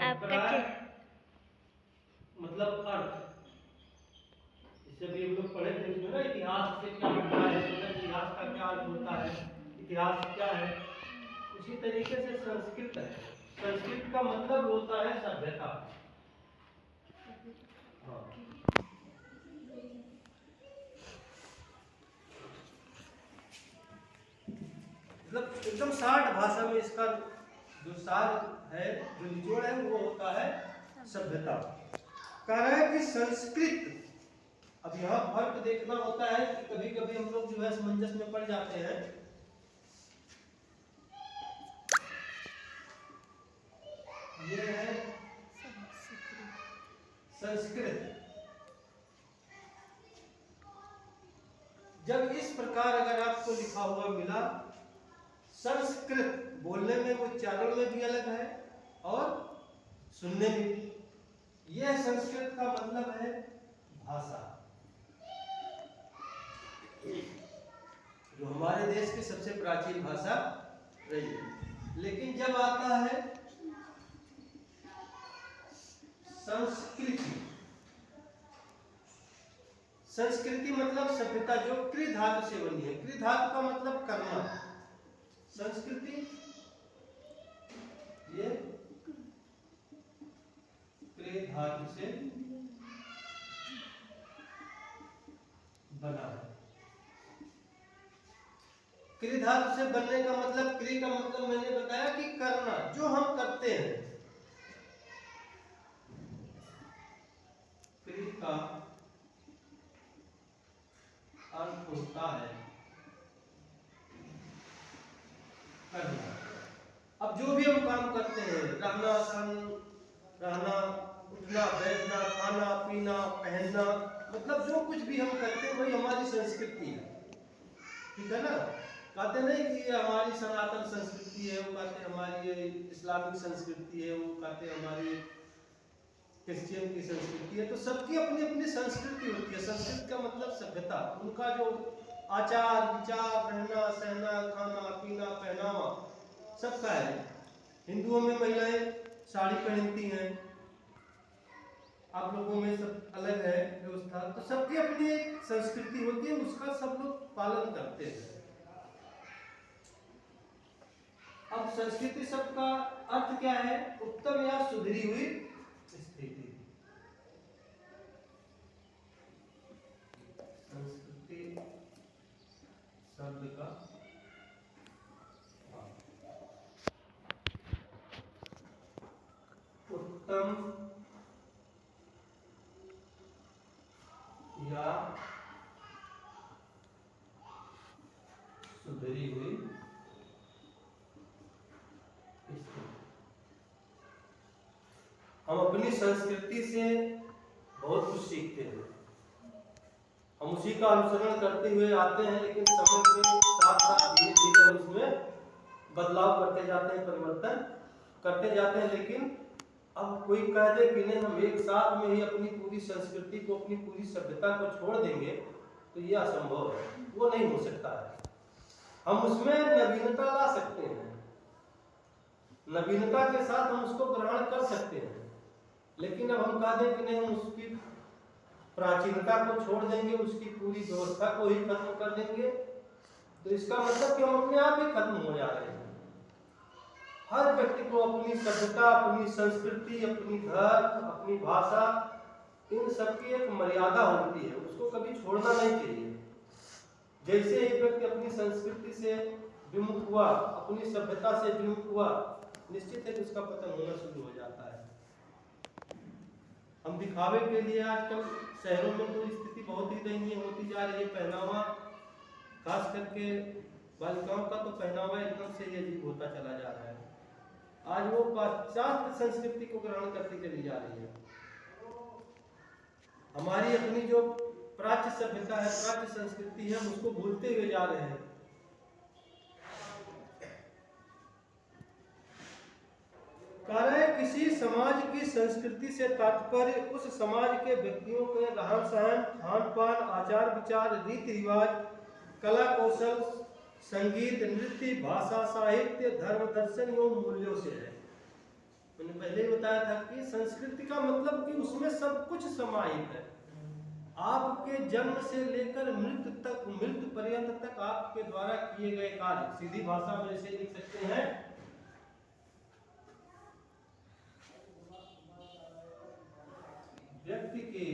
अभिप्राय मतलब अर्थ। इससे भी हम लोग पढ़े थे इसमें ना, इतिहास से क्या होता है, इतिहास का क्या अर्थ होता है, इतिहास क्या है। उसी तरीके से संस्कृत है। संस्कृत का मतलब होता है सभ्यता। हाँ। मतलब एकदम शार्ट भाषा में इसका जो सार है, जो निचोड़ है, वो होता है सभ्यता। कह रहा है कि संस्कृत, अब यहाँ फर्क देखना होता है कि कभी कभी हम लोग जो है असमंजस में पड़ जाते हैं। ये है संस्कृत। जब इस प्रकार अगर आपको लिखा हुआ मिला, संस्कृत, बोलने में उच्चारण में भी अलग है और सुनने में, यह संस्कृत का मतलब है भाषा, जो हमारे देश की सबसे प्राचीन भाषा रही है। लेकिन जब आता है संस्कृति, संस्कृति मतलब सभ्यता, जो कृ धातु से बनी है। कृ धातु का मतलब करना। संस्कृति ये कृ धातु से बना है। कृ धातु से बनने का मतलब, कृ का मतलब मैंने बताया कि करना, जो हम करते हैं। कृ का अर्थ होता है करना। अब जो भी हम काम करते हैं, रहना, रहना, उठना, बैठना, खाना, पीना, पहनना, मतलब जो कुछ भी हम करते हैं वही हमारी संस्कृति है। ठीक है ना? कहते नहीं कि ये हमारी सनातन संस्कृति है, वो कहते हमारी ये इस्लामिक संस्कृति है, वो कहते हमारी क्रिश्चियन की संस्कृति है। तो सबकी अपनी अपनी संस्कृति होती है। संस्कृति का मतलब सभ्यता, उनका जो आचार विचार, रहना सहना, खाना पीना, पहनावा सबका है। हिंदुओं में महिलाएं साड़ी पहनती हैं, आप लोगों में सब अलग है व्यवस्था। तो सबकी अपनी एक संस्कृति होती है, उसका सब लोग पालन करते हैं। अब संस्कृति शब्द का अर्थ क्या है? उत्तम या सुधरी हुई स्थिति। संस्कृति शब्द का उत्तम या सुधरी हुई स्थिति। हम अपनी संस्कृति से बहुत कुछ सीखते हैं, हम उसी का अनुसरण करते हुए आते हैं, लेकिन समय के साथ साथ धीरे धीरे हम उसमें बदलाव करते जाते हैं, परिवर्तन करते जाते हैं। लेकिन अब कोई कह दे कि नहीं, हम एक साथ में ही अपनी पूरी संस्कृति को, अपनी पूरी सभ्यता को छोड़ देंगे, तो यह असंभव है, वो नहीं हो सकता है। हम उसमें नवीनता ला सकते हैं, नवीनता के साथ हम उसको ग्रहण कर सकते हैं। लेकिन अब हम कह दें कि नहीं, हम उसकी प्राचीनता को छोड़ देंगे, उसकी पूरी व्यवस्था को ही खत्म कर देंगे, तो इसका मतलब कि हम अपने आप ही खत्म हो जा रहे हैं। हर व्यक्ति को अपनी सभ्यता, अपनी संस्कृति, अपनी धर्म, अपनी भाषा, इन सब की एक मर्यादा होती है, उसको कभी छोड़ना नहीं चाहिए। जैसे एक व्यक्ति अपनी संस्कृति से विमुख हुआ, अपनी सभ्यता से विमुख हुआ, निश्चित है कि उसका पतन होना शुरू हो जाता है। हम दिखावे के लिए आजकल शहरों में तो स्थिति बहुत ही दयनीय होती जा रही है। पहनावा, खास करके बालिकाओं का तो पहनावा एकदम से ही अजीब होता चला जा रहा है। आज वो पाश्चात्य संस्कृति को ग्रहण करती चली जा रही है। हमारी अपनी जो प्राच्य सभ्यता है, प्राच्य संस्कृति है, हम उसको भूलते हुए जा रहे हैं। कारण किसी समाज की संस्कृति से तात्पर्य उस समाज के व्यक्तियों के रहन सहन, खान पान, आचार विचार, रीति रिवाज, कला कौशल, संगीत, नृत्य, भाषा, साहित्य, धर्म, दर्शन एवं मूल्यों से है। मैंने पहले ही बताया था कि संस्कृति का मतलब कि उसमें सब कुछ समाहित है। आपके जन्म से लेकर मृत्यु पर्यंत तक आपके द्वारा किए गए कार्य, सीधी भाषा में इसे लिख सकते हैं, व्यक्ति के